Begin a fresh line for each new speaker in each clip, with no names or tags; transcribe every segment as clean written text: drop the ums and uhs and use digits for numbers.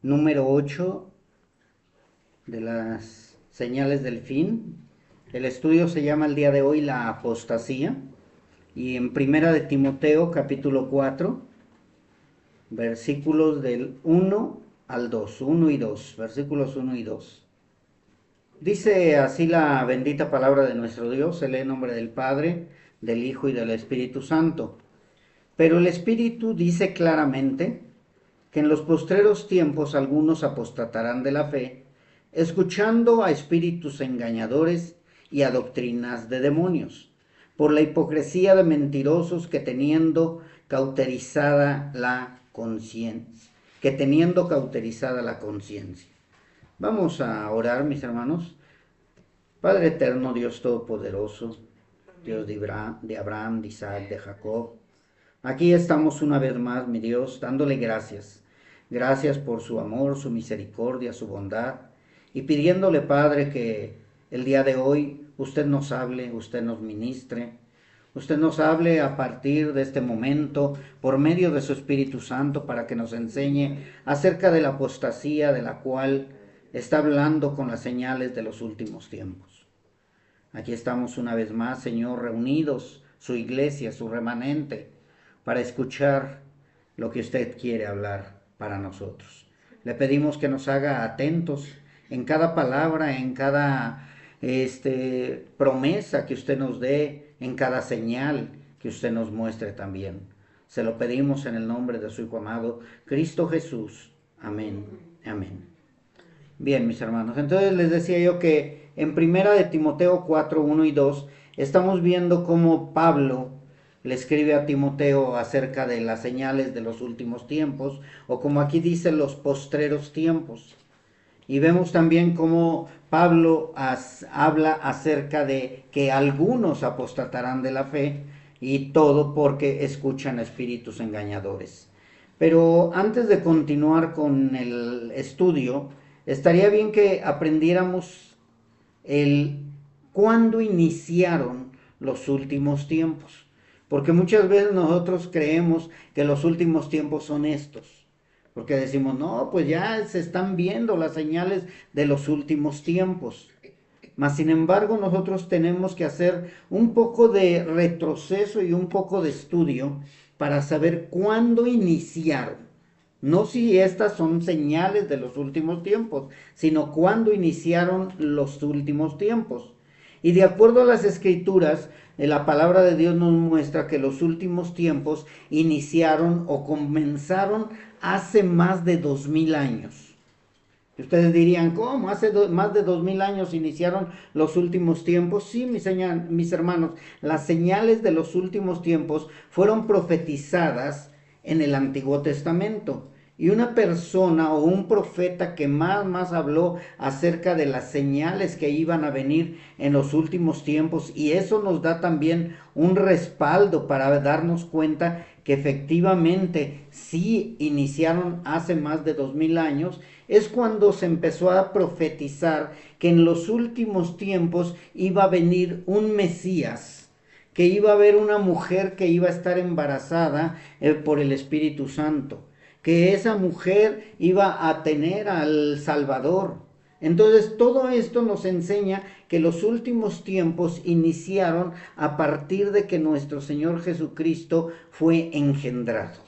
número 8 de las señales del fin. El estudio se llama el día de hoy la apostasía. Y en Primera de Timoteo, capítulo 4, versículos del 1 al 2, 1 y 2, versículos 1 y 2. Dice así la bendita palabra de nuestro Dios, se lee en nombre del Padre, del Hijo y del Espíritu Santo. Pero el Espíritu dice claramente que en los postreros tiempos algunos apostatarán de la fe, escuchando a espíritus engañadores y a doctrinas de demonios, por la hipocresía de mentirosos que teniendo cauterizada la conciencia. Vamos a orar, mis hermanos. Padre eterno, Dios todopoderoso, Dios de Abraham, de Isaac, de Jacob, aquí estamos una vez más, mi Dios, dándole gracias. Gracias por su amor, su misericordia, su bondad. Y pidiéndole, Padre, que el día de hoy usted nos hable, usted nos ministre. Usted nos hable a partir de este momento por medio de su Espíritu Santo para que nos enseñe acerca de la apostasía de la cual está hablando con las señales de los últimos tiempos. Aquí estamos una vez más, Señor, reunidos, su iglesia, su remanente, para escuchar lo que usted quiere hablar para nosotros. Le pedimos que nos haga atentos en cada palabra, en cada promesa que usted nos dé, en cada señal que usted nos muestre también. Se lo pedimos en el nombre de su Hijo amado, Cristo Jesús. Amén. Amén. Bien, mis hermanos, entonces les decía yo que en Primera de Timoteo 4, 1 y 2 estamos viendo cómo Pablo le escribe a Timoteo acerca de las señales de los últimos tiempos, o como aquí dice, los postreros tiempos. Y vemos también cómo Pablo habla acerca de que algunos apostatarán de la fe, y todo porque escuchan espíritus engañadores. Pero antes de continuar con el estudio, estaría bien que aprendiéramos el cuándo iniciaron los últimos tiempos. Porque muchas veces nosotros creemos que los últimos tiempos son estos. Porque decimos, no, pues ya se están viendo las señales de los últimos tiempos. Mas, sin embargo, nosotros tenemos que hacer un poco de retroceso y un poco de estudio para saber cuándo iniciaron. No si estas son señales de los últimos tiempos, sino cuándo iniciaron los últimos tiempos. Y de acuerdo a las escrituras, la palabra de Dios nos muestra que los últimos tiempos iniciaron o comenzaron hace más de 2000 años. Y ustedes dirían, ¿cómo? Hace más de 2000 años iniciaron los últimos tiempos. Sí, mis hermanos, las señales de los últimos tiempos fueron profetizadas en el Antiguo Testamento. Y una persona o un profeta que más habló acerca de las señales que iban a venir en los últimos tiempos, y eso nos da también un respaldo para darnos cuenta que efectivamente sí iniciaron hace más de 2000 años, es cuando se empezó a profetizar que en los últimos tiempos iba a venir un Mesías, que iba a haber una mujer que iba a estar embarazada por el Espíritu Santo, que esa mujer iba a tener al Salvador. Entonces todo esto nos enseña que los últimos tiempos iniciaron a partir de que nuestro Señor Jesucristo fue engendrado.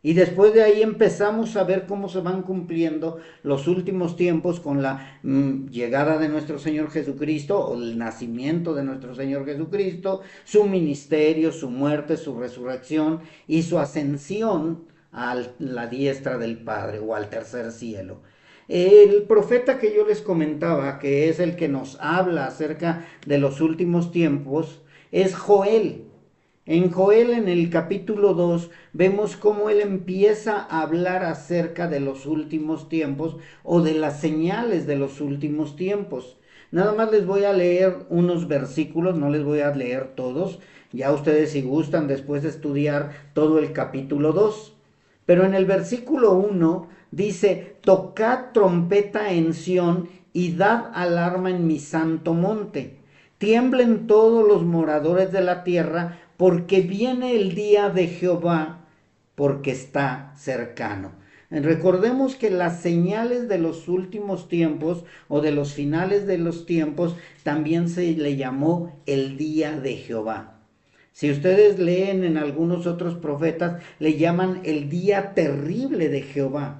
Y después de ahí empezamos a ver cómo se van cumpliendo los últimos tiempos con la llegada de nuestro Señor Jesucristo, o el nacimiento de nuestro Señor Jesucristo, su ministerio, su muerte, su resurrección y su ascensión a la diestra del Padre o al tercer cielo. El profeta que yo les comentaba, que es el que nos habla acerca de los últimos tiempos, es Joel. En Joel, en el capítulo 2, vemos cómo él empieza a hablar acerca de los últimos tiempos o de las señales de los últimos tiempos. Nada más les voy a leer unos versículos, no les voy a leer todos. Ya ustedes, si gustan, después de estudiar todo el capítulo 2. Pero en el versículo 1 dice: tocad trompeta en Sión y dad alarma en mi santo monte. Tiemblen todos los moradores de la tierra, porque viene el día de Jehová, porque está cercano. Recordemos que las señales de los últimos tiempos o de los finales de los tiempos también se le llamó el día de Jehová. Si ustedes leen en algunos otros profetas, le llaman el día terrible de Jehová.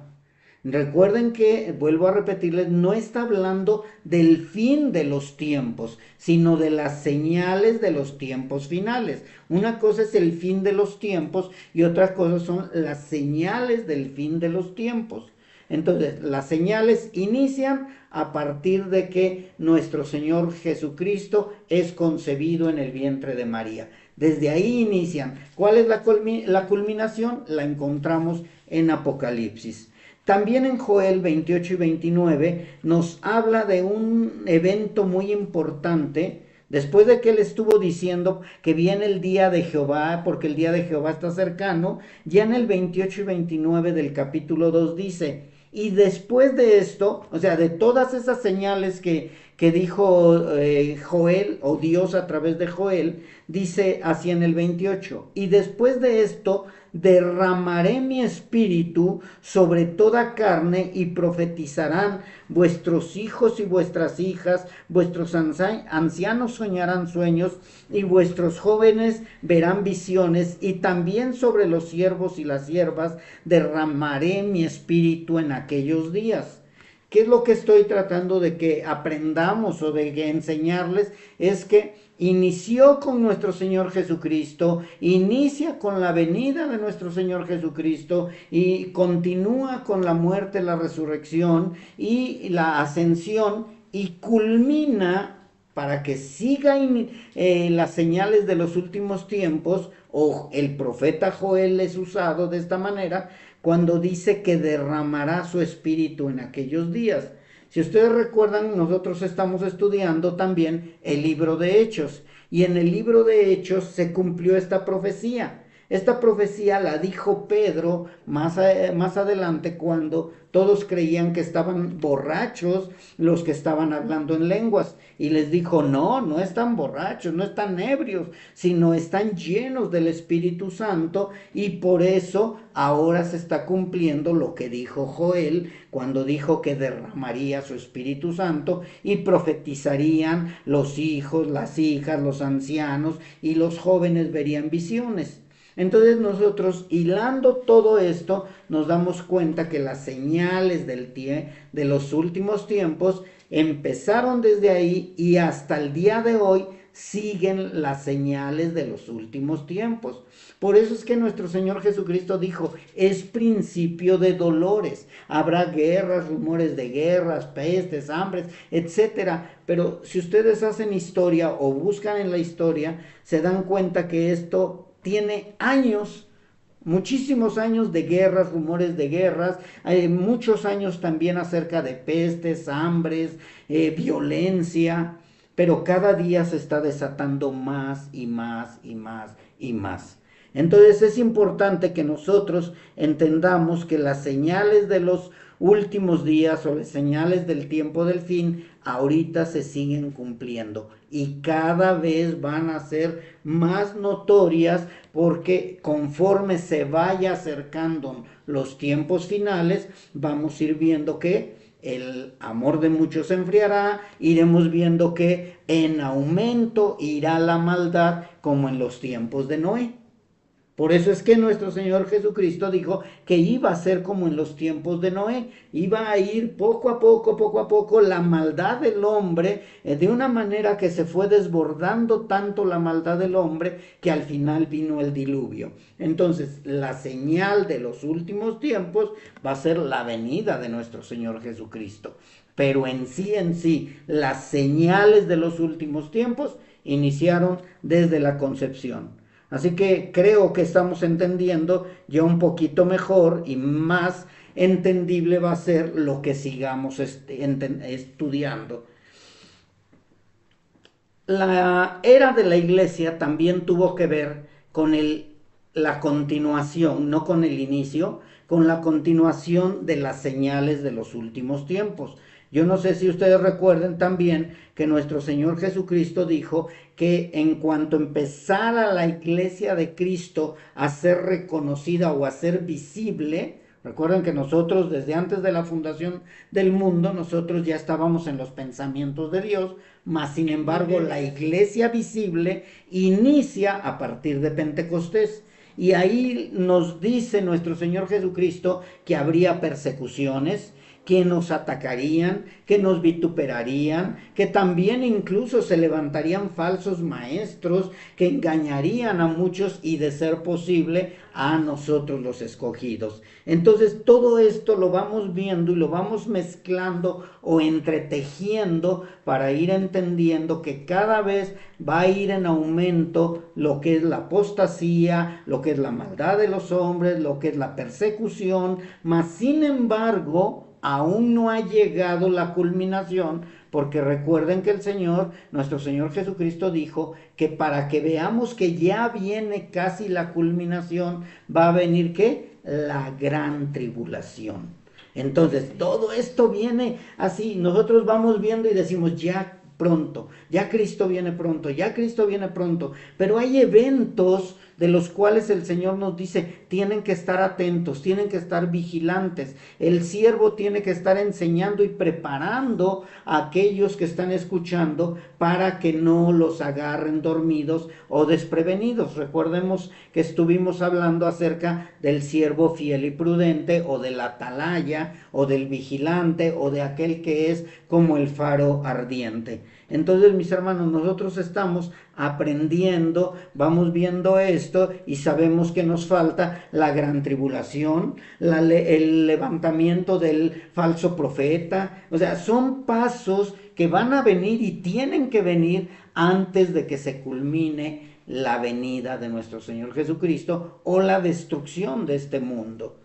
Recuerden que, vuelvo a repetirles, no está hablando del fin de los tiempos, sino de las señales de los tiempos finales. Una cosa es el fin de los tiempos y otra cosa son las señales del fin de los tiempos. Entonces, las señales inician a partir de que nuestro Señor Jesucristo es concebido en el vientre de María. Desde ahí inician. ¿Cuál es la culminación? La encontramos en Apocalipsis. También en Joel 28 y 29 nos habla de un evento muy importante. Después de que él estuvo diciendo que viene el día de Jehová, porque el día de Jehová está cercano, ya en el 28 y 29 del capítulo 2 dice: y después de esto, o sea, de todas esas señales que dijo Joel, o Dios a través de Joel, dice así en el 28, y después de esto derramaré mi espíritu sobre toda carne y profetizarán vuestros hijos y vuestras hijas, vuestros ancianos soñarán sueños y vuestros jóvenes verán visiones, y también sobre los siervos y las siervas derramaré mi espíritu en aquellos días. ¿Qué es lo que estoy tratando de que aprendamos o de que enseñarles? Es que inició con nuestro Señor Jesucristo, inicia con la venida de nuestro Señor Jesucristo y continúa con la muerte, la resurrección y la ascensión, y culmina para que siga las señales de los últimos tiempos, o el profeta Joel es usado de esta manera, cuando dice que derramará su espíritu en aquellos días. Si ustedes recuerdan, nosotros estamos estudiando también el libro de Hechos, y en el libro de Hechos se cumplió esta profecía. Esta profecía la dijo Pedro más adelante, cuando todos creían que estaban borrachos los que estaban hablando en lenguas, y les dijo: no están borrachos, no están ebrios, sino están llenos del Espíritu Santo, y por eso ahora se está cumpliendo lo que dijo Joel cuando dijo que derramaría su Espíritu Santo y profetizarían los hijos, las hijas, los ancianos y los jóvenes verían visiones. Entonces nosotros, hilando todo esto, nos damos cuenta que las señales de los últimos tiempos empezaron desde ahí, y hasta el día de hoy siguen las señales de los últimos tiempos. Por eso es que nuestro Señor Jesucristo dijo: es principio de dolores, habrá guerras, rumores de guerras, pestes, hambres, etcétera. Pero si ustedes hacen historia o buscan en la historia, se dan cuenta que esto tiene años, muchísimos años de guerras, rumores de guerras, muchos años también acerca de pestes, hambres, violencia, pero cada día se está desatando más y más y más y más. Entonces es importante que nosotros entendamos que las señales de los últimos días o las señales del tiempo del fin ahorita se siguen cumpliendo, y cada vez van a ser más notorias, porque conforme se vaya acercando los tiempos finales, vamos a ir viendo que el amor de muchos se enfriará, iremos viendo que en aumento irá la maldad, como en los tiempos de Noé. Por eso es que nuestro Señor Jesucristo dijo que iba a ser como en los tiempos de Noé. Iba a ir poco a poco la maldad del hombre, de una manera que se fue desbordando tanto la maldad del hombre, que al final vino el diluvio. Entonces, la señal de los últimos tiempos va a ser la venida de nuestro Señor Jesucristo. Pero en sí, las señales de los últimos tiempos iniciaron desde la concepción. Así que creo que estamos entendiendo ya un poquito mejor, y más entendible va a ser lo que sigamos estudiando. La era de la iglesia también tuvo que ver con la continuación, no con el inicio, con la continuación de las señales de los últimos tiempos. Yo no sé si ustedes recuerden también que nuestro Señor Jesucristo dijo que en cuanto empezara la iglesia de Cristo a ser reconocida o a ser visible, Recuerden que nosotros desde antes de la fundación del mundo, nosotros ya estábamos en los pensamientos de Dios, mas sin embargo la iglesia visible inicia a partir de Pentecostés. Y ahí nos dice nuestro Señor Jesucristo que habría persecuciones, que nos atacarían, que nos vituperarían, que también incluso se levantarían falsos maestros que engañarían a muchos y, de ser posible, a nosotros los escogidos. Entonces todo esto lo vamos viendo y lo vamos mezclando o entretejiendo para ir entendiendo que cada vez va a ir en aumento lo que es la apostasía, lo que es la maldad de los hombres, lo que es la persecución, mas sin embargo aún no ha llegado la culminación, porque recuerden que el Señor, nuestro Señor Jesucristo, dijo que para que veamos que ya viene casi la culminación, va a venir ¿qué? La gran tribulación. Entonces todo esto viene así, nosotros vamos viendo y decimos ya pronto, ya Cristo viene pronto, ya Cristo viene pronto, pero hay eventos de los cuales el Señor nos dice, tienen que estar atentos, tienen que estar vigilantes. El siervo tiene que estar enseñando y preparando a aquellos que están escuchando para que no los agarren dormidos o desprevenidos. Recordemos que estuvimos hablando acerca del siervo fiel y prudente, o del atalaya, o del vigilante, o de aquel que es como el faro ardiente. Entonces, mis hermanos, nosotros estamos aprendiendo, vamos viendo esto y sabemos que nos falta la gran tribulación, el levantamiento del falso profeta. O sea, son pasos que van a venir y tienen que venir antes de que se culmine la venida de nuestro Señor Jesucristo o la destrucción de este mundo.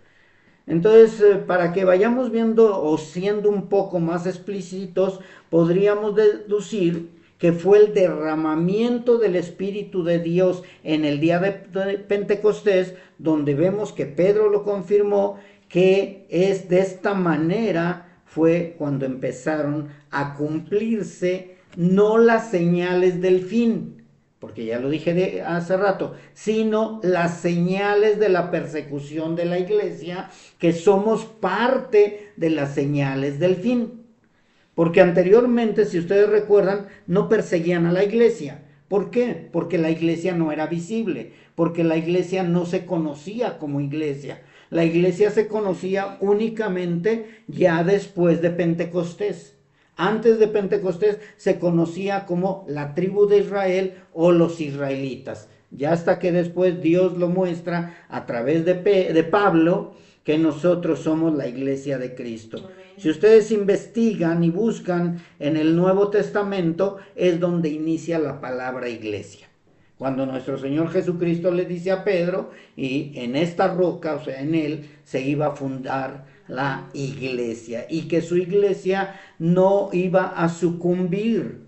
Entonces, para que vayamos viendo o siendo un poco más explícitos, podríamos deducir que fue el derramamiento del Espíritu de Dios en el día de Pentecostés, donde vemos que Pedro lo confirmó, que es de esta manera fue cuando empezaron a cumplirse no las señales del fin, porque ya lo dije hace rato, sino las señales de la persecución de la iglesia, que somos parte de las señales del fin. Porque anteriormente, si ustedes recuerdan, no perseguían a la iglesia. ¿Por qué? Porque la iglesia no era visible, porque la iglesia no se conocía como iglesia. La iglesia se conocía únicamente ya después de Pentecostés. Antes de Pentecostés se conocía como la tribu de Israel o los israelitas. Ya hasta que después Dios lo muestra a través de Pablo, que nosotros somos la iglesia de Cristo. Si ustedes investigan y buscan en el Nuevo Testamento, es donde inicia la palabra iglesia. Cuando nuestro Señor Jesucristo le dice a Pedro, y en esta roca, o sea, en él, se iba a fundar la iglesia, y que su iglesia no iba a sucumbir.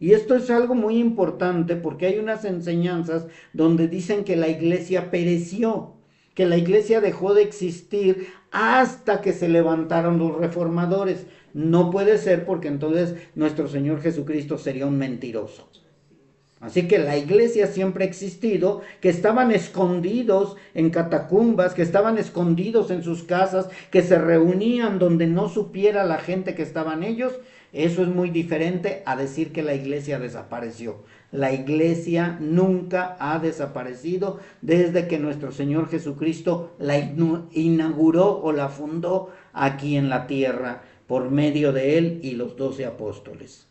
Y esto es algo muy importante, porque hay unas enseñanzas donde dicen que la iglesia pereció, que la iglesia dejó de existir hasta que se levantaron los reformadores. No puede ser, porque entonces nuestro Señor Jesucristo sería un mentiroso. Así que la iglesia siempre ha existido, que estaban escondidos en catacumbas, que estaban escondidos en sus casas, que se reunían donde no supiera la gente que estaban ellos. Eso es muy diferente a decir que la iglesia desapareció. La iglesia nunca ha desaparecido desde que nuestro Señor Jesucristo la inauguró o la fundó aquí en la tierra por medio de él y los 12 apóstoles.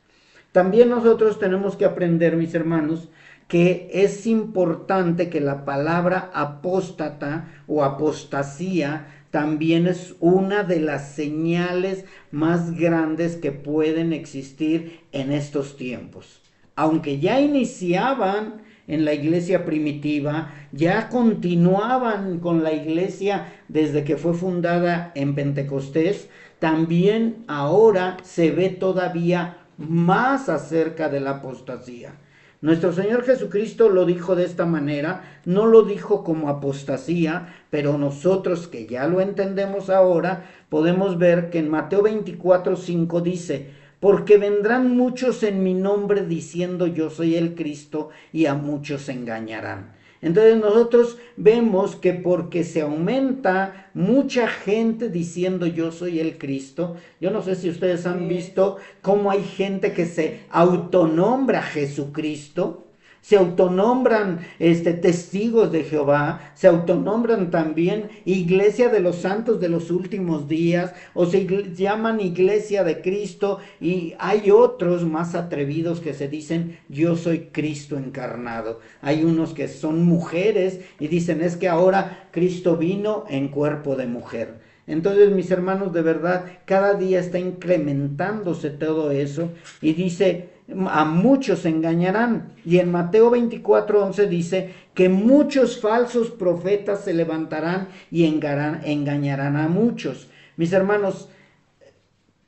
También nosotros tenemos que aprender, mis hermanos, que es importante que la palabra apóstata o apostasía también es una de las señales más grandes que pueden existir en estos tiempos. Aunque ya iniciaban en la iglesia primitiva, ya continuaban con la iglesia desde que fue fundada en Pentecostés, también ahora se ve todavía más acerca de la apostasía. Nuestro Señor Jesucristo lo dijo de esta manera, no lo dijo como apostasía, pero nosotros que ya lo entendemos ahora, podemos ver que en Mateo 24:5 dice, porque vendrán muchos en mi nombre diciendo yo soy el Cristo y a muchos engañarán. Entonces nosotros vemos que porque se aumenta mucha gente diciendo yo soy el Cristo, yo no sé si ustedes han visto cómo hay gente que se autonombra Jesucristo, se autonombran testigos de Jehová, se autonombran también Iglesia de los Santos de los Últimos Días, o se llaman Iglesia de Cristo, y hay otros más atrevidos que se dicen yo soy Cristo encarnado. Hay unos que son mujeres y dicen es que ahora Cristo vino en cuerpo de mujer. Entonces, mis hermanos, de verdad, cada día está incrementándose todo eso, y dice, a muchos engañarán. Y en Mateo 24:11 dice que muchos falsos profetas se levantarán y engañarán a muchos. Mis hermanos,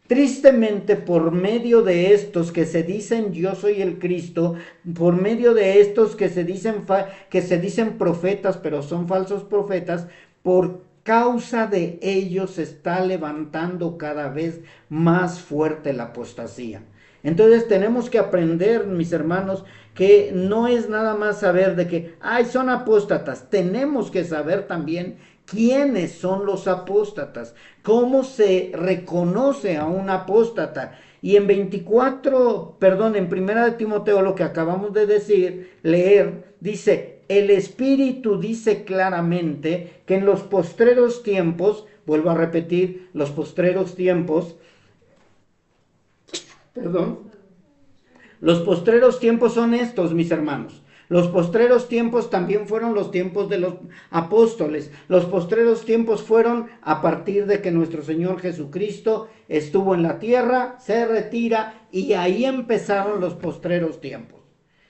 tristemente, por medio de estos que se dicen yo soy el Cristo, por medio de estos que se dicen profetas, pero son falsos profetas, por causa de ellos se está levantando cada vez más fuerte la apostasía. Entonces tenemos que aprender, mis hermanos, que no es nada más saber de que, son apóstatas. Tenemos que saber también quiénes son los apóstatas, cómo se reconoce a un apóstata. Y en 1 de Timoteo, lo que acabamos de leer, dice, el Espíritu dice claramente que en los postreros tiempos, vuelvo a repetir, los postreros tiempos, los postreros tiempos son estos, mis hermanos. Los postreros tiempos también fueron los tiempos de los apóstoles. Los postreros tiempos fueron a partir de que nuestro Señor Jesucristo estuvo en la tierra, se retira, y ahí empezaron los postreros tiempos.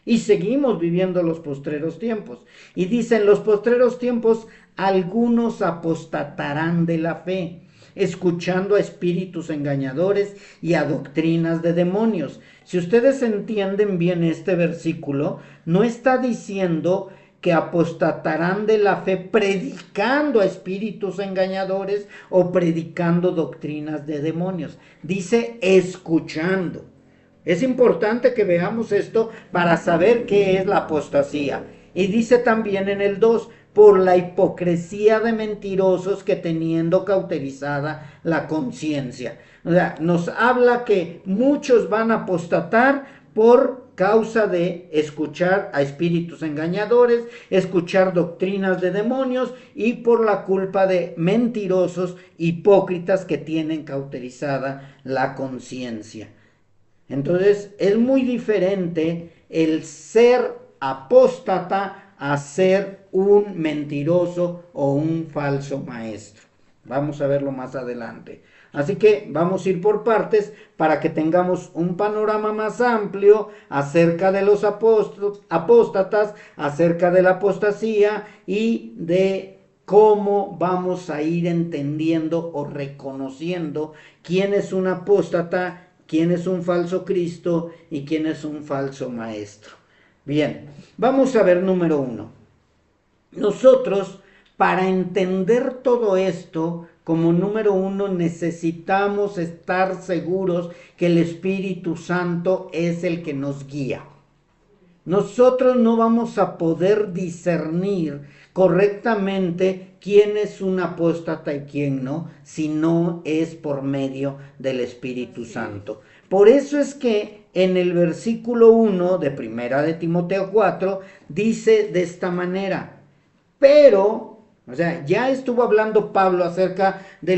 Y seguimos viviendo los postreros tiempos. Y dicen, los postreros tiempos, algunos apostatarán de la fe, escuchando a espíritus engañadores y a doctrinas de demonios. Si ustedes entienden bien este versículo, no está diciendo que apostatarán de la fe predicando a espíritus engañadores o predicando doctrinas de demonios. Dice escuchando. Es importante que veamos esto para saber qué es la apostasía. Y dice también en el 2, por la hipocresía de mentirosos que teniendo cauterizada la conciencia. O sea, nos habla que muchos van a apostatar por causa de escuchar a espíritus engañadores, escuchar doctrinas de demonios, y por la culpa de mentirosos hipócritas que tienen cauterizada la conciencia. Entonces, es muy diferente el ser apóstata a ser un mentiroso o un falso maestro. Vamos a verlo más adelante. Así que vamos a ir por partes para que tengamos un panorama más amplio acerca de los apóstatas, acerca de la apostasía y de cómo vamos a ir entendiendo o reconociendo quién es un apóstata, quién es un falso Cristo y quién es un falso maestro. Bien, vamos a ver número 1. Nosotros, para entender todo esto, como número 1, necesitamos estar seguros que el Espíritu Santo es el que nos guía. Nosotros no vamos a poder discernir correctamente quién es un apóstata y quién no, si no es por medio del Espíritu Santo. Por eso es que en el versículo 1 de 1 Timoteo 4 dice de esta manera, pero, o sea, ya estuvo hablando Pablo acerca de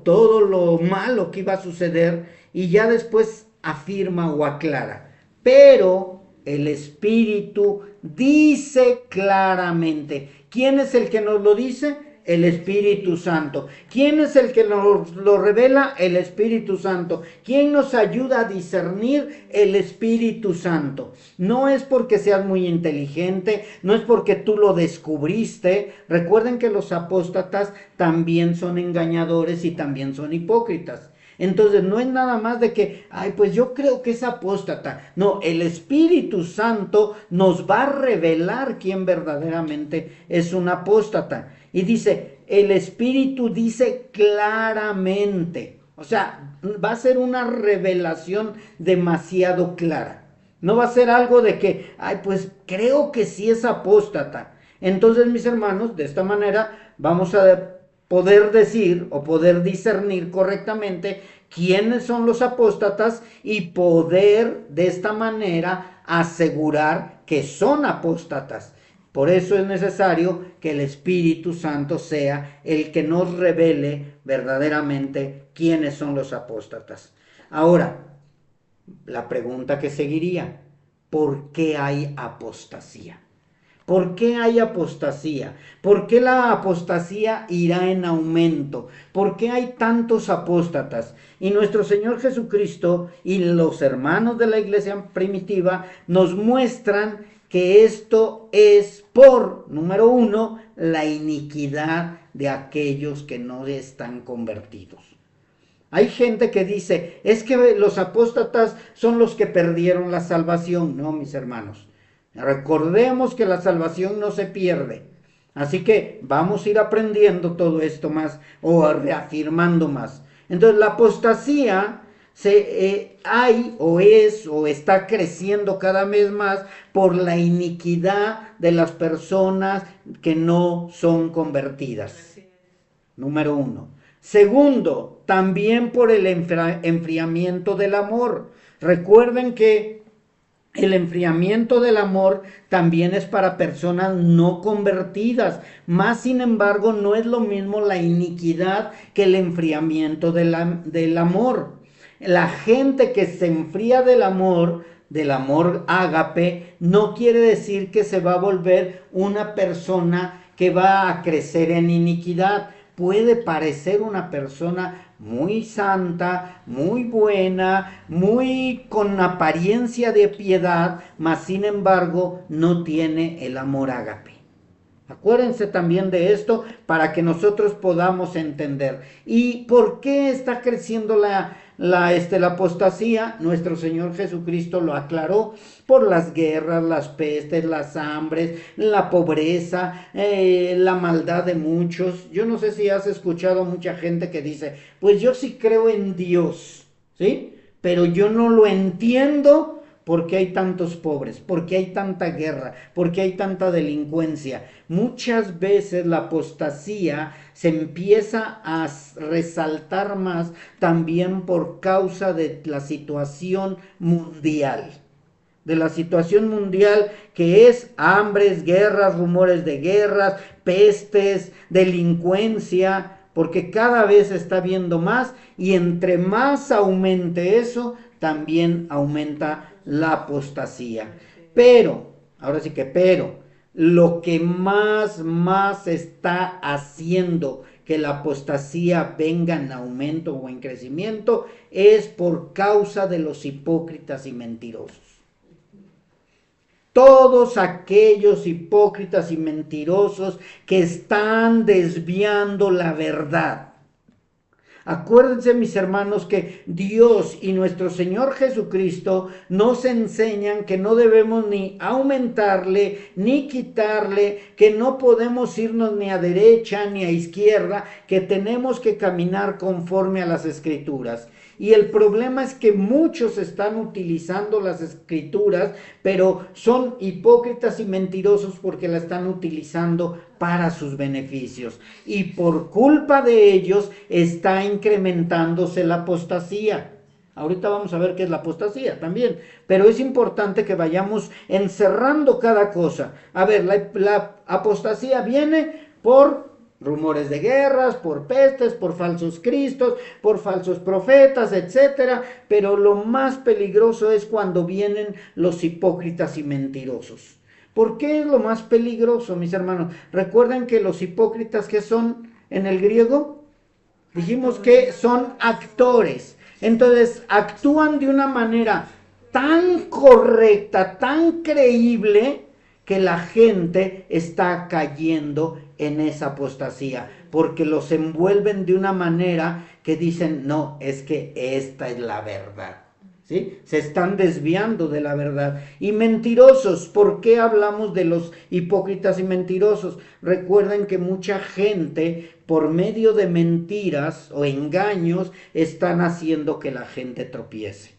todo lo malo que iba a suceder, y ya después afirma o aclara, pero el Espíritu dice claramente. ¿Quién es el que nos lo dice? El Espíritu Santo. ¿Quién es el que nos lo revela? El Espíritu Santo. ¿Quién nos ayuda a discernir? El Espíritu Santo. No es porque seas muy inteligente, no es porque tú lo descubriste. Recuerden que los apóstatas también son engañadores y también son hipócritas. Entonces no es nada más de que, pues yo creo que es apóstata. No, el Espíritu Santo nos va a revelar quién verdaderamente es un apóstata. Y dice, el Espíritu dice claramente. O sea, va a ser una revelación demasiado clara. No va a ser algo de que, pues creo que sí es apóstata. Entonces, mis hermanos, de esta manera vamos a poder decir o poder discernir correctamente quiénes son los apóstatas y poder de esta manera asegurar que son apóstatas. Por eso es necesario que el Espíritu Santo sea el que nos revele verdaderamente quiénes son los apóstatas. Ahora, la pregunta que seguiría: ¿por qué hay apostasía? ¿Por qué hay apostasía? ¿Por qué la apostasía irá en aumento? ¿Por qué hay tantos apóstatas? Y nuestro Señor Jesucristo y los hermanos de la iglesia primitiva nos muestran que esto es por, número uno, la iniquidad de aquellos que no están convertidos. Hay gente que dice, es que los apóstatas son los que perdieron la salvación. No, mis hermanos. Recordemos que la salvación no se pierde. Así que vamos a ir aprendiendo todo esto más o reafirmando más. Entonces la apostasía hay o es o está creciendo cada vez más por la iniquidad de las personas que no son convertidas. Número uno. Segundo, también por el enfriamiento del amor. Recuerden que el enfriamiento del amor también es para personas no convertidas. Más sin embargo, no es lo mismo la iniquidad que el enfriamiento del amor. La gente que se enfría del amor ágape, no quiere decir que se va a volver una persona que va a crecer en iniquidad. Puede parecer una persona muy santa, muy buena, muy con apariencia de piedad, mas sin embargo no tiene el amor ágape. Acuérdense también de esto para que nosotros podamos entender. ¿Y por qué está creciendo la apostasía? Nuestro Señor Jesucristo lo aclaró: por las guerras, las pestes, las hambres, la pobreza, la maldad de muchos. Yo no sé si has escuchado a mucha gente que dice, pues yo sí creo en Dios, ¿sí? Pero yo no lo entiendo. ¿Por qué hay tantos pobres? ¿Por qué hay tanta guerra? ¿Por qué hay tanta delincuencia? Muchas veces la apostasía se empieza a resaltar más también por causa de la situación mundial. De la situación mundial, que es hambres, guerras, rumores de guerras, pestes, delincuencia, porque cada vez se está viendo más, y entre más aumente eso, también aumenta la apostasía. Pero, ahora sí que lo que más está haciendo que la apostasía venga en aumento o en crecimiento es por causa de los hipócritas y mentirosos. Todos aquellos hipócritas y mentirosos que están desviando la verdad. Acuérdense, mis hermanos, que Dios y nuestro Señor Jesucristo nos enseñan que no debemos ni aumentarle ni quitarle, que no podemos irnos ni a derecha ni a izquierda, que tenemos que caminar conforme a las Escrituras. Y el problema es que muchos están utilizando las Escrituras, pero son hipócritas y mentirosos porque la están utilizando para sus beneficios. Y por culpa de ellos está incrementándose la apostasía. Ahorita vamos a ver qué es la apostasía también, pero es importante que vayamos encerrando cada cosa. A ver, la apostasía viene por rumores de guerras, por pestes, por falsos cristos, por falsos profetas, etcétera. Pero lo más peligroso es cuando vienen los hipócritas y mentirosos. ¿Por qué es lo más peligroso, mis hermanos? Recuerden que los hipócritas, ¿qué son en el griego? Dijimos que son actores. Entonces actúan de una manera tan correcta, tan creíble, que la gente está cayendo en esa apostasía, porque los envuelven de una manera que dicen, no, es que esta es la verdad, ¿sí? Se están desviando de la verdad. Y mentirosos, ¿por qué hablamos de los hipócritas y mentirosos? Recuerden que mucha gente, por medio de mentiras o engaños, están haciendo que la gente tropiece.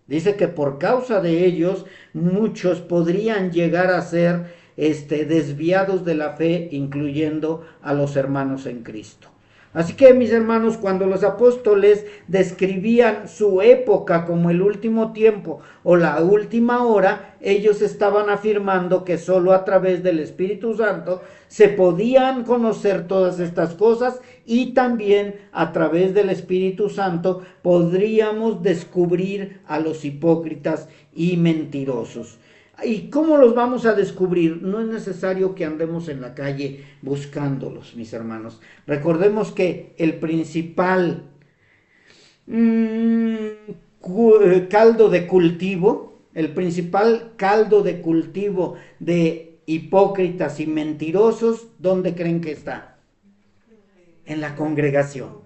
Dice que por causa de ellos muchos podrían llegar a ser desviados de la fe, incluyendo a los hermanos en Cristo. Así que, mis hermanos, cuando los apóstoles describían su época como el último tiempo o la última hora, ellos estaban afirmando que solo a través del Espíritu Santo se podían conocer todas estas cosas, y también a través del Espíritu Santo podríamos descubrir a los hipócritas y mentirosos. ¿Y cómo los vamos a descubrir? No es necesario que andemos en la calle buscándolos, mis hermanos. Recordemos que el principal caldo de cultivo, de hipócritas y mentirosos, ¿dónde creen que está? En la congregación.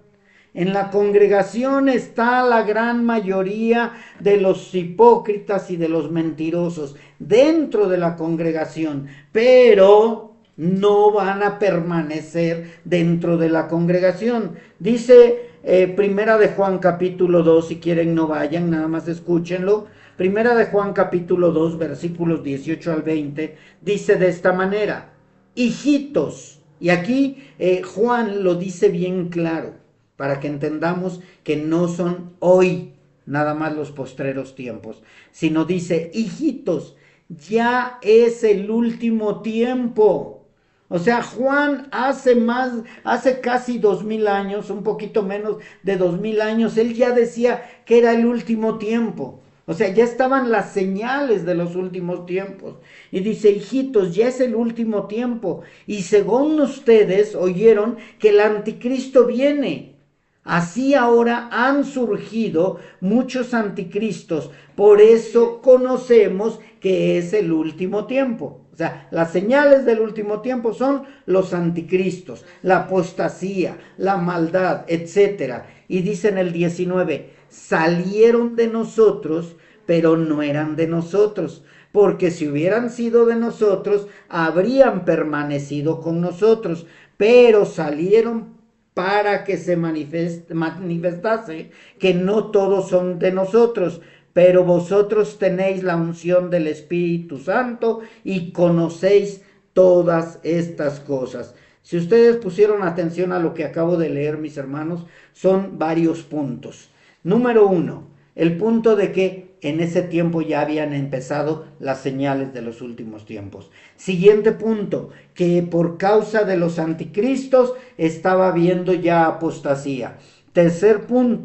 En la congregación está la gran mayoría de los hipócritas y de los mentirosos, dentro de la congregación, pero no van a permanecer dentro de la congregación. Dice Primera de Juan capítulo 2, si quieren no vayan, nada más escúchenlo. Primera de Juan capítulo 2, versículos 18 al 20, dice de esta manera: hijitos, y aquí Juan lo dice bien claro, para que entendamos que no son hoy nada más los postreros tiempos, sino dice: hijitos, ya es el último tiempo. O sea, Juan hace casi 2000 años, un poquito menos de 2000 años, él ya decía que era el último tiempo. O sea, ya estaban las señales de los últimos tiempos. Y dice: hijitos, ya es el último tiempo. Y según ustedes oyeron que el anticristo viene. Así ahora han surgido muchos anticristos. Por eso conocemos que es el último tiempo. O sea, las señales del último tiempo son los anticristos, la apostasía, la maldad, etc. Y dice en el 19: salieron de nosotros, pero no eran de nosotros, porque si hubieran sido de nosotros, habrían permanecido con nosotros, pero salieron para que se manifestase que no todos son de nosotros. Pero vosotros tenéis la unción del Espíritu Santo y conocéis todas estas cosas. Si ustedes pusieron atención a lo que acabo de leer, mis hermanos, son varios puntos. Número 1, el punto de que en ese tiempo ya habían empezado las señales de los últimos tiempos. Siguiente punto, que por causa de los anticristos estaba habiendo ya apostasía.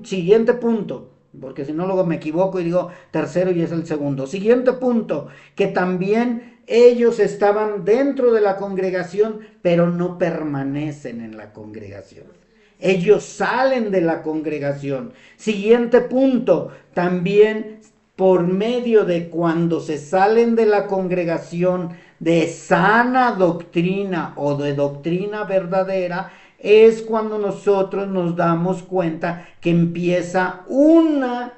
Siguiente punto, porque si no luego me equivoco y digo tercero y es el segundo. Siguiente punto, que también ellos estaban dentro de la congregación, pero no permanecen en la congregación. Ellos salen de la congregación. Siguiente punto, también por medio de cuando se salen de la congregación de sana doctrina o de doctrina verdadera, es cuando nosotros nos damos cuenta que empieza una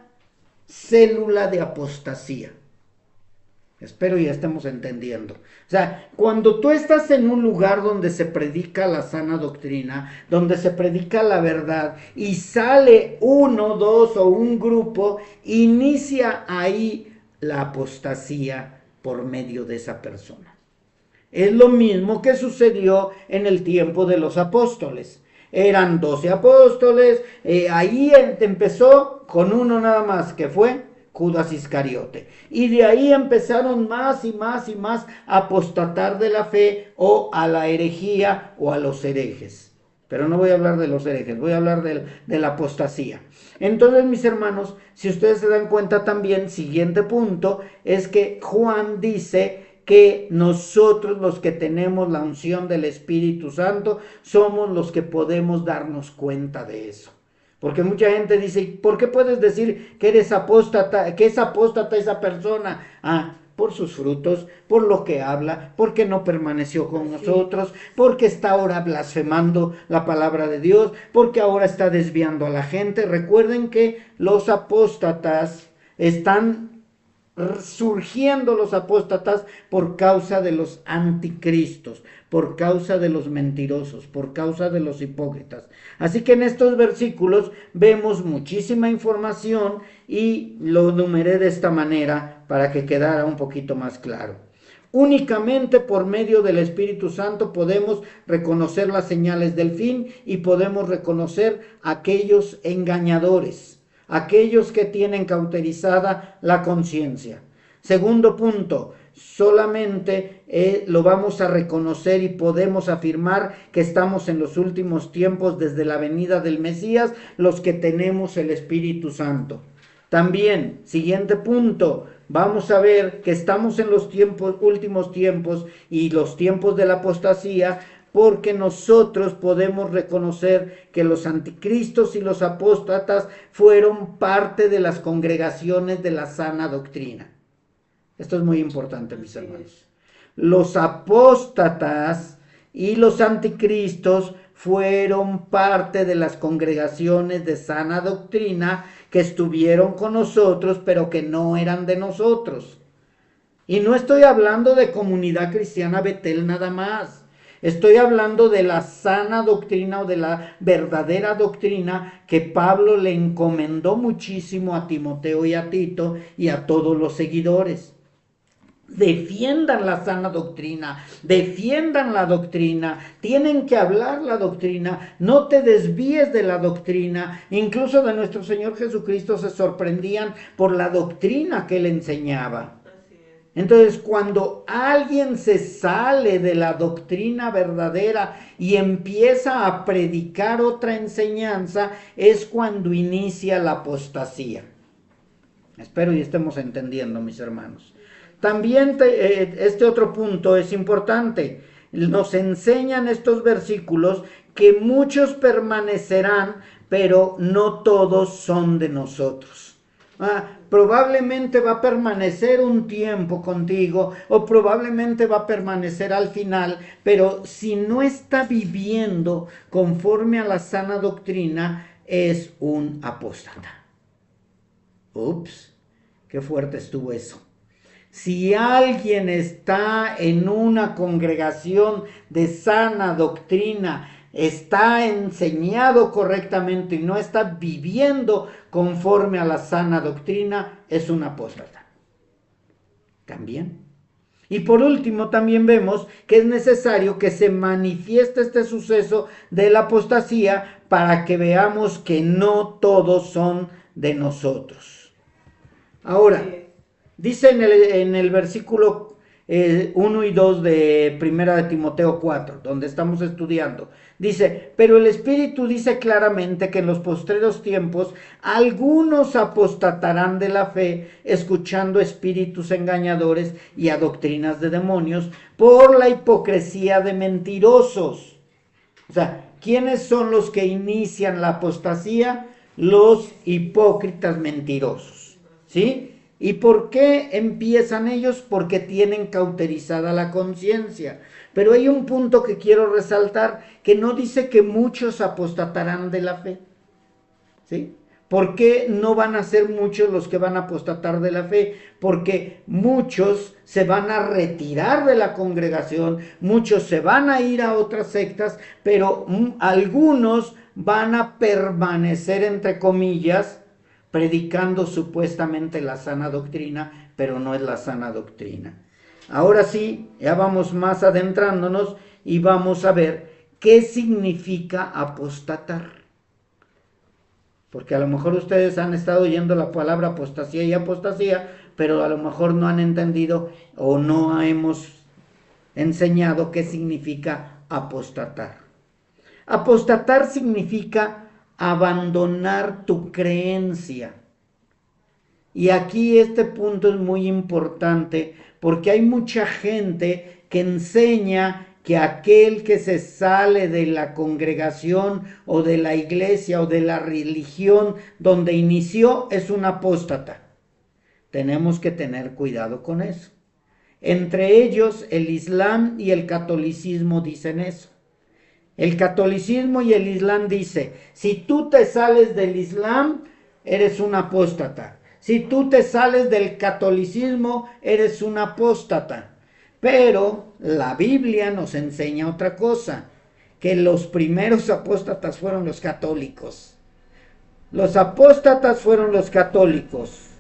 célula de apostasía. Espero ya estemos entendiendo. O sea, cuando tú estás en un lugar donde se predica la sana doctrina, donde se predica la verdad, y sale uno, dos o un grupo, inicia ahí la apostasía por medio de esa persona. Es lo mismo que sucedió en el tiempo de los apóstoles. Eran 12 apóstoles, ahí empezó con uno nada más, que fue Judas Iscariote. Y de ahí empezaron más y más y más a apostatar de la fe o a la herejía o a los herejes. Pero no voy a hablar de los herejes, voy a hablar de la apostasía. Entonces, mis hermanos, si ustedes se dan cuenta también, siguiente punto, es que Juan dice que nosotros los que tenemos la unción del Espíritu Santo somos los que podemos darnos cuenta de eso. Porque mucha gente dice: ¿por qué puedes decir que eres apóstata, que es apóstata esa persona? Por sus frutos, por lo que habla, porque no permaneció con nosotros, porque está ahora blasfemando la palabra de Dios, porque ahora está desviando a la gente. Recuerden que los apóstatas están surgiendo, los apóstatas, por causa de los anticristos, por causa de los mentirosos, por causa de los hipócritas. Así que en estos versículos vemos muchísima información y lo numeré de esta manera para que quedara un poquito más claro. Únicamente por medio del Espíritu Santo podemos reconocer las señales del fin y podemos reconocer aquellos engañadores, aquellos que tienen cauterizada la conciencia. Segundo punto, solamente lo vamos a reconocer y podemos afirmar que estamos en los últimos tiempos desde la venida del Mesías, los que tenemos el Espíritu Santo. También, siguiente punto, vamos a ver que estamos en los últimos tiempos y los tiempos de la apostasía, porque nosotros podemos reconocer que los anticristos y los apóstatas fueron parte de las congregaciones de la sana doctrina. Esto es muy importante, mis hermanos. Los apóstatas y los anticristos fueron parte de las congregaciones de sana doctrina que estuvieron con nosotros, pero que no eran de nosotros. Y no estoy hablando de Comunidad Cristiana Betel nada más. Estoy hablando de la sana doctrina o de la verdadera doctrina que Pablo le encomendó muchísimo a Timoteo y a Tito y a todos los seguidores. Defiendan la sana doctrina, defiendan la doctrina, tienen que hablar la doctrina, no te desvíes de la doctrina. Incluso de nuestro Señor Jesucristo se sorprendían por la doctrina que él enseñaba. Entonces, cuando alguien se sale de la doctrina verdadera y empieza a predicar otra enseñanza, es cuando inicia la apostasía. Espero y estemos entendiendo, mis hermanos. También este otro punto es importante. Nos enseñan estos versículos que muchos permanecerán, pero no todos son de nosotros. Probablemente va a permanecer un tiempo contigo o probablemente va a permanecer al final, pero si no está viviendo conforme a la sana doctrina, es un apóstata. Ups, qué fuerte estuvo eso. Si alguien está en una congregación de sana doctrina, está enseñado correctamente y no está viviendo conforme a la sana doctrina, es un apóstata. También. Y por último, también vemos que es necesario que se manifieste este suceso de la apostasía para que veamos que no todos son de nosotros. Ahora, dice en el versículo 1 y 2 de 1 de Timoteo 4, donde estamos estudiando, dice, pero el Espíritu dice claramente que en los postreros tiempos algunos apostatarán de la fe, escuchando espíritus engañadores y a doctrinas de demonios, por la hipocresía de mentirosos. O sea, ¿quiénes son los que inician la apostasía? Los hipócritas mentirosos, ¿sí? ¿Y por qué empiezan ellos? Porque tienen cauterizada la conciencia. Pero hay un punto que quiero resaltar, que no dice que muchos apostatarán de la fe, ¿sí? ¿Por qué no van a ser muchos los que van a apostatar de la fe? Porque muchos se van a retirar de la congregación, muchos se van a ir a otras sectas, pero algunos van a permanecer, entre comillas, predicando supuestamente la sana doctrina, pero no es la sana doctrina. Ahora sí, ya vamos más adentrándonos y vamos a ver qué significa apostatar. Porque a lo mejor ustedes han estado oyendo la palabra apostasía y apostasía, pero a lo mejor no han entendido o no hemos enseñado qué significa apostatar. Apostatar significa abandonar tu creencia. Y aquí este punto es muy importante porque hay mucha gente que enseña que aquel que se sale de la congregación o de la iglesia o de la religión donde inició es un apóstata. Tenemos que tener cuidado con eso. Entre ellos el Islam y el catolicismo dicen eso. El catolicismo y el Islam dice, si tú te sales del Islam, eres un apóstata. Si tú te sales del catolicismo, eres un apóstata. Pero la Biblia nos enseña otra cosa, que los primeros apóstatas fueron los católicos. Los apóstatas fueron los católicos.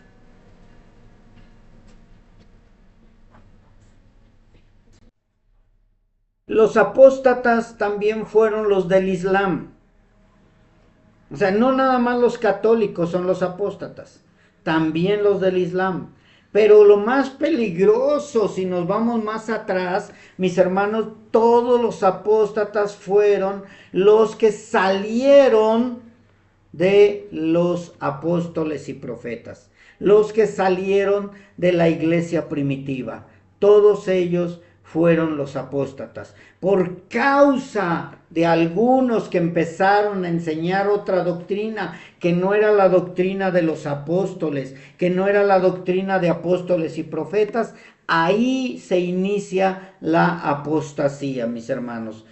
Los apóstatas también fueron los del Islam. O sea, no nada más los católicos son los apóstatas, también los del Islam. Pero lo más peligroso, si nos vamos más atrás, mis hermanos, todos los apóstatas fueron los que salieron de los apóstoles y profetas, los que salieron de la iglesia primitiva. Todos ellos fueron los apóstatas. Por causa de algunos que empezaron a enseñar otra doctrina, que no era la doctrina de los apóstoles, que no era la doctrina de apóstoles y profetas, ahí se inicia la apostasía, mis hermanos.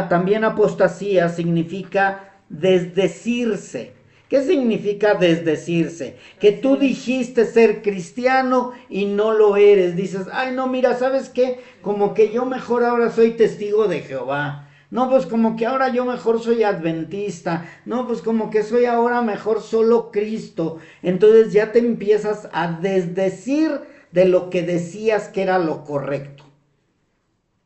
También apostasía significa desdecirse. ¿Qué significa desdecirse? Que tú dijiste ser cristiano y no lo eres. Dices, ay no, mira, ¿sabes qué? Como que yo mejor ahora soy testigo de Jehová. No, pues como que ahora yo mejor soy adventista. No, pues como que soy ahora mejor solo Cristo. Entonces ya te empiezas a desdecir de lo que decías que era lo correcto.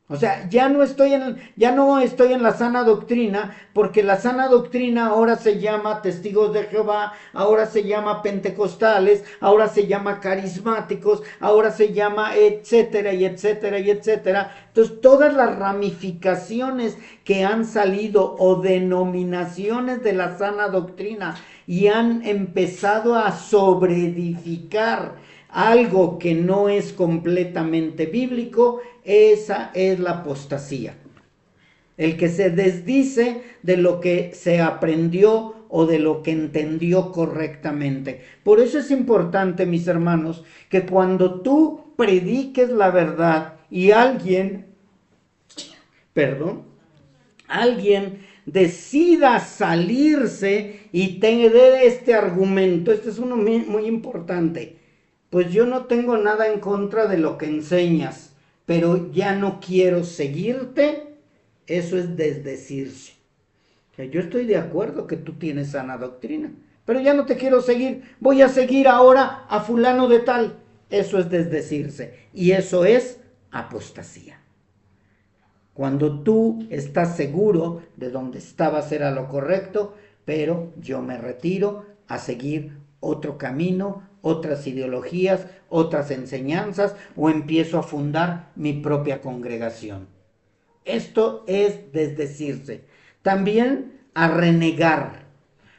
O sea, ya no estoy en la sana doctrina, porque la sana doctrina ahora se llama testigos de Jehová, ahora se llama pentecostales, ahora se llama carismáticos, ahora se llama etcétera y etcétera y etcétera. Entonces, todas las ramificaciones que han salido o denominaciones de la sana doctrina y han empezado a sobreedificar algo que no es completamente bíblico, esa es la apostasía. El que se desdice de lo que se aprendió o de lo que entendió correctamente. Por eso es importante, mis hermanos, que cuando tú prediques la verdad y alguien decida salirse y tenga este argumento, este es uno muy importante. Pues yo no tengo nada en contra de lo que enseñas, pero ya no quiero seguirte. Eso es desdecirse. O sea, yo estoy de acuerdo que tú tienes sana doctrina, pero ya no te quiero seguir. Voy a seguir ahora a fulano de tal. Eso es desdecirse. Y eso es apostasía. Cuando tú estás seguro de donde estabas era lo correcto, pero yo me retiro a seguir otro camino, otras ideologías, otras enseñanzas, o empiezo a fundar mi propia congregación. Esto es desdecirse. También a renegar.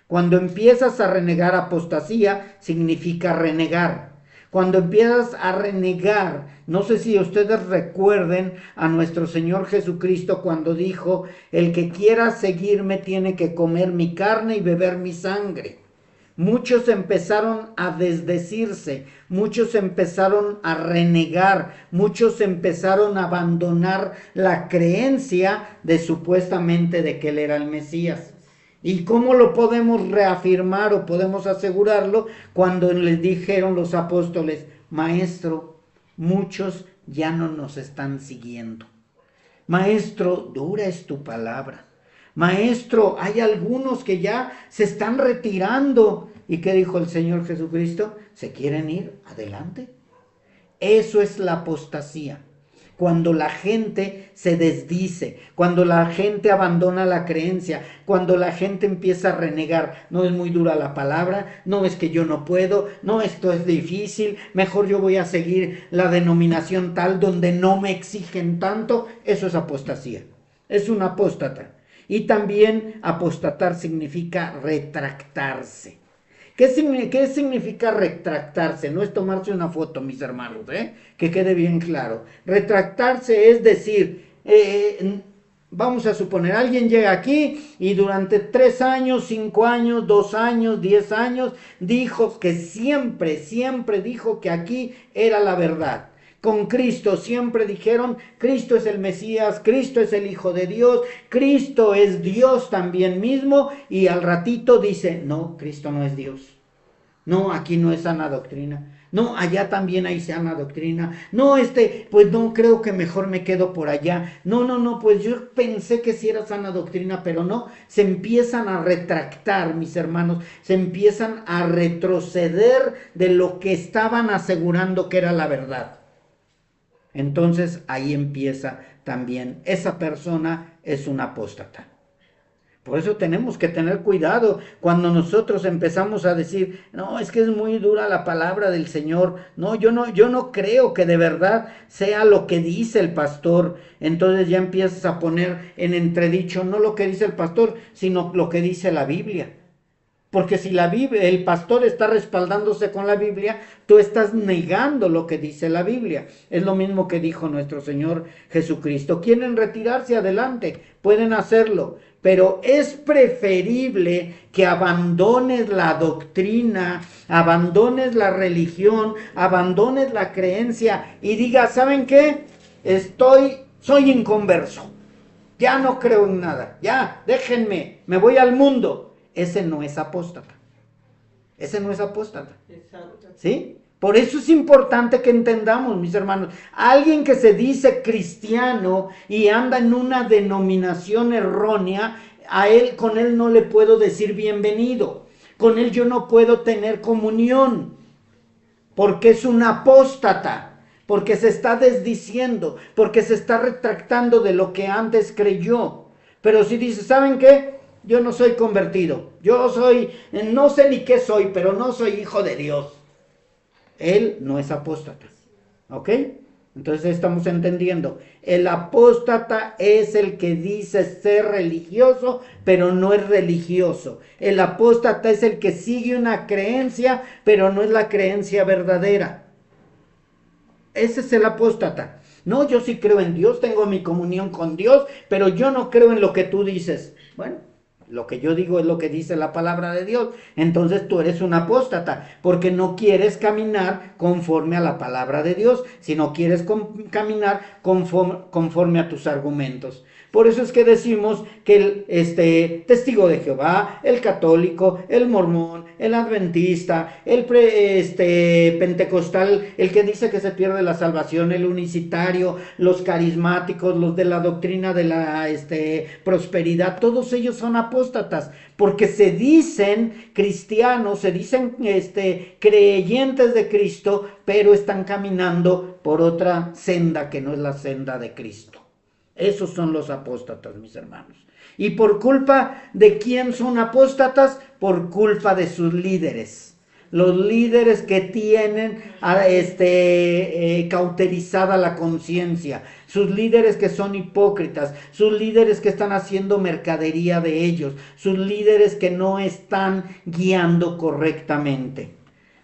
Cuando empiezas a renegar, apostasía significa renegar. Cuando empiezas a renegar, no sé si ustedes recuerden a nuestro Señor Jesucristo cuando dijo, el que quiera seguirme tiene que comer mi carne y beber mi sangre. Muchos empezaron a desdecirse, muchos empezaron a renegar, muchos empezaron a abandonar la creencia de supuestamente de que Él era el Mesías. ¿Y cómo lo podemos reafirmar o podemos asegurarlo? Cuando les dijeron los apóstoles, Maestro, muchos ya no nos están siguiendo. Maestro, dura es tu palabra. Maestro, hay algunos que ya se están retirando. ¿Y qué dijo el Señor Jesucristo? ¿Se quieren ir? Adelante. Eso es la apostasía. Cuando la gente se desdice, cuando la gente abandona la creencia, cuando la gente empieza a renegar, no es muy dura la palabra, no es que yo no puedo, no, esto es difícil, mejor yo voy a seguir la denominación tal donde no me exigen tanto, eso es apostasía, es un apóstata. Y también apostatar significa retractarse. ¿Qué significa retractarse? No es tomarse una foto, mis hermanos, que quede bien claro. Retractarse es decir, vamos a suponer, alguien llega aquí y durante 3 años, 5 años, 2 años, 10 años, dijo que siempre dijo que aquí era la verdad. Con Cristo siempre dijeron, Cristo es el Mesías, Cristo es el Hijo de Dios, Cristo es Dios también mismo, y al ratito dice, no, Cristo no es Dios. No, aquí no es sana doctrina. No, allá también hay sana doctrina. No, pues no, creo que mejor me quedo por allá. No, pues yo pensé que sí era sana doctrina, pero no. Se empiezan a retractar, mis hermanos. Se empiezan a retroceder de lo que estaban asegurando que era la verdad. Entonces ahí empieza también esa persona es un apóstata. Por eso tenemos que tener cuidado cuando nosotros empezamos a decir, no, es que es muy dura la palabra del Señor. No, yo no creo que de verdad sea lo que dice el pastor. Entonces ya empiezas a poner en entredicho no lo que dice el pastor, sino lo que dice la Biblia. Porque si el pastor está respaldándose con la Biblia, tú estás negando lo que dice la Biblia. Es lo mismo que dijo nuestro Señor Jesucristo. ¿Quieren retirarse? Adelante, pueden hacerlo. Pero es preferible que abandones la doctrina, abandones la religión, abandones la creencia y digas, ¿saben qué? Soy inconverso. Ya no creo en nada. Ya, déjenme, me voy al mundo. Ese no es apóstata. Ese no es apóstata. ¿Sí? Por eso es importante que entendamos, mis hermanos, alguien que se dice cristiano y anda en una denominación errónea, con él no le puedo decir bienvenido. Con él yo no puedo tener comunión, porque es un apóstata, porque se está desdiciendo, porque se está retractando de lo que antes creyó. Pero si dice, ¿saben qué? Yo no soy convertido, no sé ni qué soy, pero no soy hijo de Dios. Él no es apóstata, ¿ok? Entonces estamos entendiendo, el apóstata es el que dice ser religioso, pero no es religioso. El apóstata es el que sigue una creencia, pero no es la creencia verdadera. Ese es el apóstata. No, yo sí creo en Dios, tengo mi comunión con Dios, pero yo no creo en lo que tú dices. Bueno, lo que yo digo es lo que dice la palabra de Dios. Entonces tú eres un apóstata, porque no quieres caminar conforme a la palabra de Dios, sino quieres caminar conforme a tus argumentos. Por eso es que decimos que el testigo de Jehová, el católico, el mormón, el adventista, el pentecostal, el que dice que se pierde la salvación, el unicitario, los carismáticos, los de la doctrina de la prosperidad, todos ellos son apóstatas, porque se dicen cristianos, se dicen creyentes de Cristo, pero están caminando por otra senda que no es la senda de Cristo. Esos son los apóstatas, mis hermanos. ¿Y por culpa de quién son apóstatas? Por culpa de sus líderes. Los líderes que tienen cauterizada la conciencia. Sus líderes que son hipócritas. Sus líderes que están haciendo mercadería de ellos. Sus líderes que no están guiando correctamente.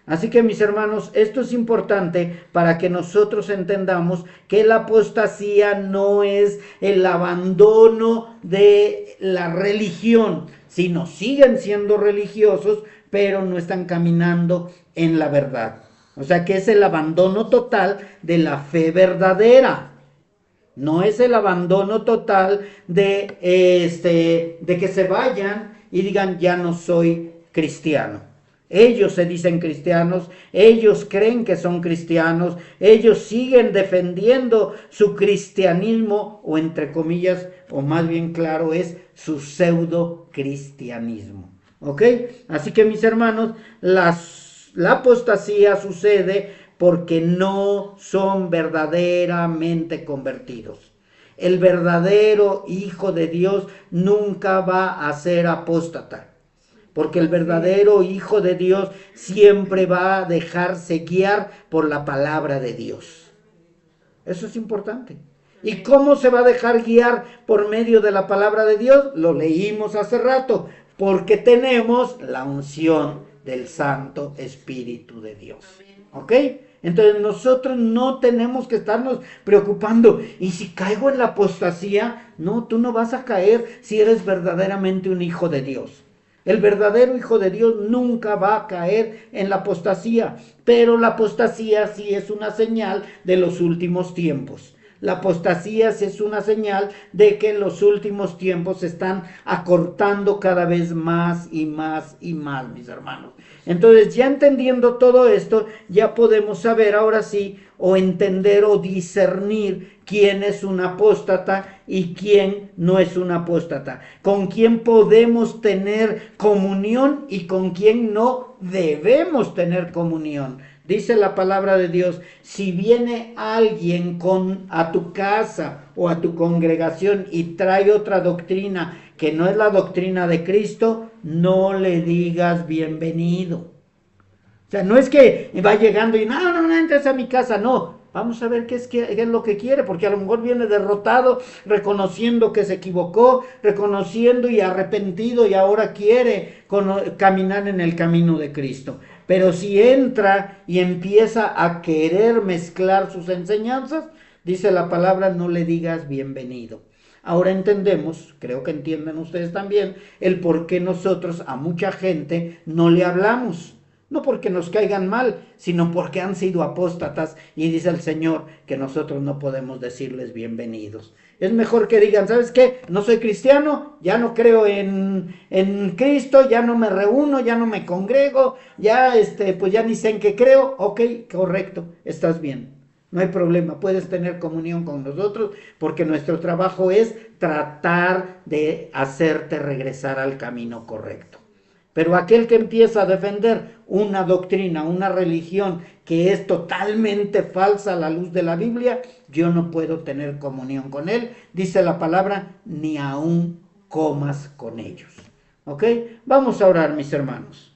Así que, mis hermanos, esto es importante para que nosotros entendamos que la apostasía no es el abandono de la religión, sino siguen siendo religiosos, pero no están caminando en la verdad. O sea que es el abandono total de la fe verdadera. No es el abandono total de que se vayan y digan, ya no soy cristiano. Ellos se dicen cristianos, ellos creen que son cristianos, ellos siguen defendiendo su cristianismo, o entre comillas, o más bien claro, es su pseudo cristianismo. ¿Ok? Así que, mis hermanos, la apostasía sucede porque no son verdaderamente convertidos. El verdadero Hijo de Dios nunca va a ser apóstata. Porque el verdadero Hijo de Dios siempre va a dejarse guiar por la palabra de Dios. Eso es importante. ¿Y cómo se va a dejar guiar por medio de la palabra de Dios? Lo leímos hace rato. Porque tenemos la unción del Santo Espíritu de Dios. ¿Ok? Entonces nosotros no tenemos que estarnos preocupando. ¿Y si caigo en la apostasía? No, tú no vas a caer si eres verdaderamente un hijo de Dios. El verdadero Hijo de Dios nunca va a caer en la apostasía, pero la apostasía sí es una señal de los últimos tiempos. La apostasía sí es una señal de que en los últimos tiempos se están acortando cada vez más y más y más, mis hermanos. Entonces, ya entendiendo todo esto, ya podemos saber ahora sí, o entender o discernir quién es un apóstata y quién no es un apóstata. Con quién podemos tener comunión y con quién no debemos tener comunión. Dice la palabra de Dios, si viene alguien a tu casa o a tu congregación y trae otra doctrina que no es la doctrina de Cristo, no le digas bienvenido. O sea, no es que va llegando y no entres a mi casa, no. Vamos a ver qué es lo que quiere, porque a lo mejor viene derrotado, reconociendo que se equivocó, reconociendo y arrepentido y ahora quiere caminar en el camino de Cristo. Pero si entra y empieza a querer mezclar sus enseñanzas, dice la palabra, no le digas bienvenido. Ahora entendemos, creo que entienden ustedes también, el por qué nosotros a mucha gente no le hablamos. No porque nos caigan mal, sino porque han sido apóstatas y dice el Señor que nosotros no podemos decirles bienvenidos. Es mejor que digan, ¿sabes qué? No soy cristiano, ya no creo en Cristo, ya no me reúno, ya no me congrego, ya pues ya ni sé en qué creo. Ok, correcto, estás bien. No hay problema, puedes tener comunión con nosotros porque nuestro trabajo es tratar de hacerte regresar al camino correcto. Pero aquel que empieza a defender una doctrina, una religión que es totalmente falsa a la luz de la Biblia, yo no puedo tener comunión con él. Dice la palabra, ni aún comas con ellos. ¿Ok? Vamos a orar, mis hermanos.